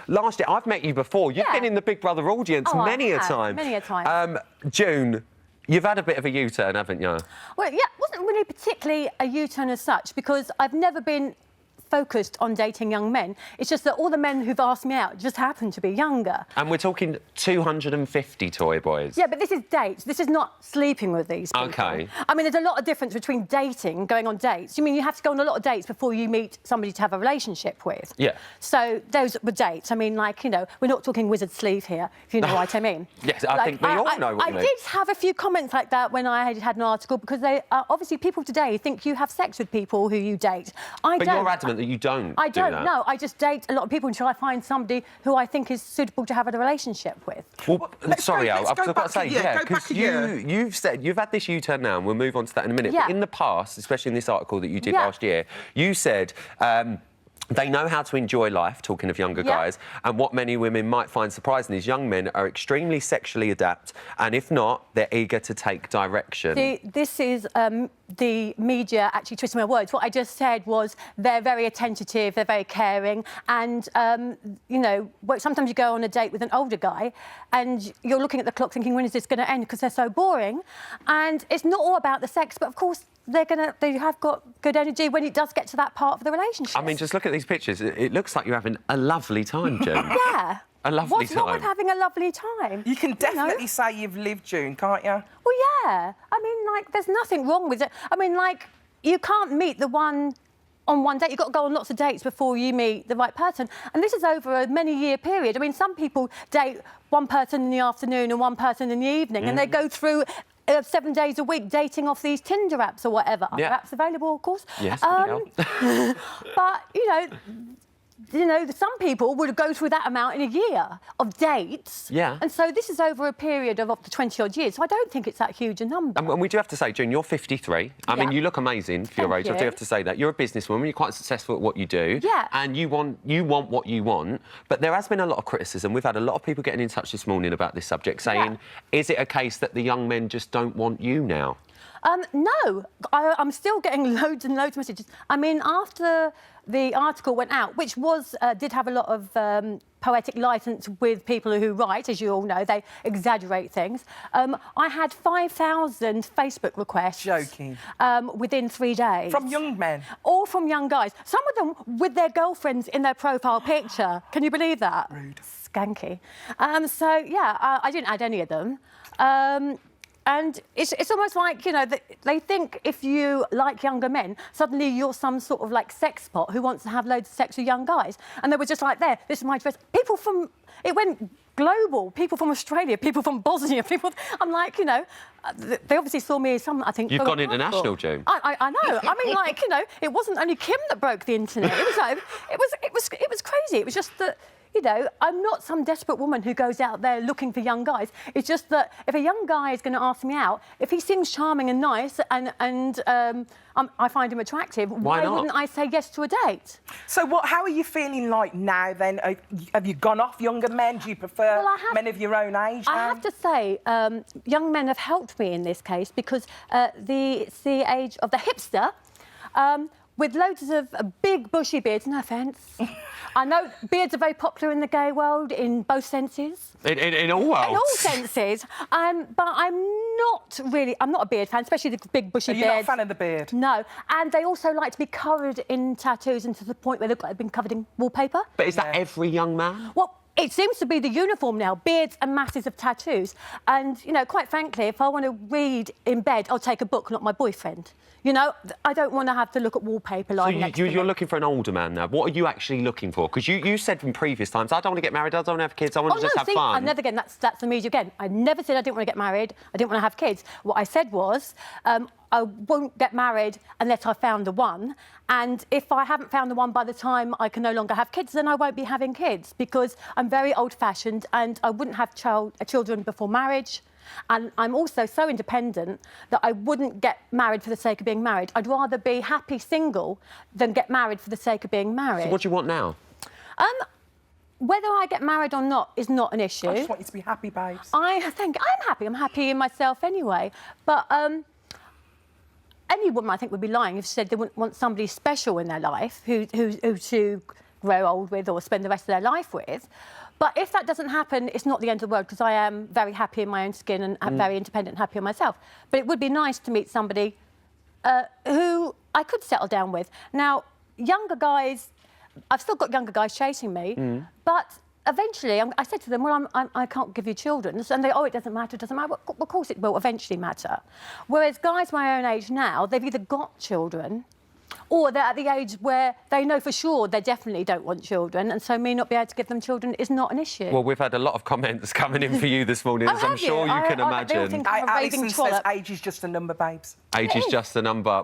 Last year, I've met you before. You've been in the Big Brother audience many a time. Many a time. June, you've had a bit of a U-turn, haven't you? Well, yeah, it wasn't really particularly a U-turn as such, because I've never been focused on dating young men. It's just that all the men who've asked me out just happen to be younger. And we're talking 250 toy boys. Yeah, but this is dates. This is not sleeping with these people. OK. I mean, there's a lot of difference between dating, going on dates. You mean you have to go on a lot of dates before you meet somebody to have a relationship with? Yeah. So those were dates. I mean, like, you know, we're not talking wizard sleeve here, if you know what I mean. Yes, I think we all know what you mean. I did have a few comments like that when I had an article, because they obviously people today think you have sex with people who you date. I don't. But you're adamant that you don't. I don't. No, I just date a lot of people until I find somebody who I think is suitable to have a relationship with. Well, sorry, Al, I've got to say, because you you've said you've had this U-turn now, and we'll move on to that in a minute. Yeah. But in the past, especially in this article that you did last year, you said they know how to enjoy life, talking of younger guys, and what many women might find surprising is young men are extremely sexually adept, and if not, they're eager to take direction. This is the media actually twisting my words. What I just said was they're very attentive, they're very caring, and, you know, sometimes you go on a date with an older guy and you're looking at the clock thinking, when is this going to end? Because they're so boring. And it's not all about the sex, but of course, they have got good energy when it does get to that part of the relationship. I mean, just look at these pictures. It looks like you're having a lovely time, June. Yeah. A lovely time. What's wrong with having a lovely time? You can definitely say you've lived, June, can't you? Well, yeah. I mean, like, there's nothing wrong with it. I mean, like, you can't meet the one on one date. You've got to go on lots of dates before you meet the right person. And this is over a many-year period. I mean, some people date one person in the afternoon and one person in the evening, and they go through 7 days a week dating off these Tinder apps or whatever. Yeah. Apps available, of course. Yes, but, you know, some people would go through that amount in a year of dates. Yeah. And so this is over a period of up to 20-odd years, so I don't think it's that huge a number. And we do have to say, June, you're 53. I mean, you look amazing for your age. I do have to say that. You're a businesswoman. You're quite successful at what you do. Yeah. And you want what you want. But there has been a lot of criticism. We've had a lot of people getting in touch this morning about this subject, saying, is it a case that the young men just don't want you now? No, I'm still getting loads and loads of messages. I mean, after the article went out, which did have a lot of poetic licence with people who write, as you all know, they exaggerate things. I had 5,000 Facebook requests. Joking. Within 3 days. From young men? All from young guys. Some of them with their girlfriends in their profile picture. Can you believe that? Rude. Skanky. So, yeah, I didn't add any of them. And it's almost like, you know, they think if you like younger men, suddenly you're some sort of, like, sex pot who wants to have loads of sex with young guys. And they were just like, there, this is my dress. People from... It went global. People from Australia, people from Bosnia, people... I'm like, you know, they obviously saw me as someone, I think... You've gone international, June. I know. I mean, like, you know, it wasn't only Kim that broke the internet. It was like... It was crazy. It was just that... You know, I'm not some desperate woman who goes out there looking for young guys. It's just that if a young guy is going to ask me out, if he seems charming and nice and I find him attractive, why wouldn't I say yes to a date? So how are you feeling like now, then? Have you gone off younger men? Do you prefer men of your own age now? I have to say, young men have helped me in this case because it's the age of the hipster, with loads of big bushy beards, no offence. I know beards are very popular in the gay world in both senses. In all worlds? In all senses. But I'm not a beard fan, especially the big bushy beards. You're not a fan of the beard? No. And they also like to be covered in tattoos and to the point where they look like they've been covered in wallpaper. But is that every young man? Well, it seems to be the uniform now, beards and masses of tattoos. And, you know, quite frankly, if I want to read in bed, I'll take a book, not my boyfriend. You know, I don't want to have to look at wallpaper lying next to me. You're looking for an older man now. What are you actually looking for? Because you said from previous times, I don't want to get married, I don't want to have kids, I want to just have fun. That's the media again. I never said I didn't want to get married, I didn't want to have kids. What I said was, I won't get married unless I found the one. And if I haven't found the one by the time I can no longer have kids, then I won't be having kids because I'm very old-fashioned and I wouldn't have children before marriage. And I'm also so independent that I wouldn't get married for the sake of being married. I'd rather be happy single than get married for the sake of being married. So what do you want now? Whether I get married or not is not an issue. I just want you to be happy, babes. I think I'm happy. I'm happy in myself anyway. But any woman, I think, would be lying if she said they wouldn't want somebody special in their life who to grow old with or spend the rest of their life with. But if that doesn't happen, it's not the end of the world, because I am very happy in my own skin and I'm very independent and happy on myself. But it would be nice to meet somebody who I could settle down with. Now, younger guys, I've still got younger guys chasing me, but eventually, I said to them, well, I can't give you children. And they, oh, it doesn't matter, it doesn't matter. Well, of course it will eventually matter. Whereas guys my own age now, they've either got children or they're at the age where they know for sure they definitely don't want children, and so me not being able to give them children is not an issue. Well, we've had a lot of comments coming in for you this morning, as I'm sure you can imagine. Alison says age is just a number, babes. Age is just a number.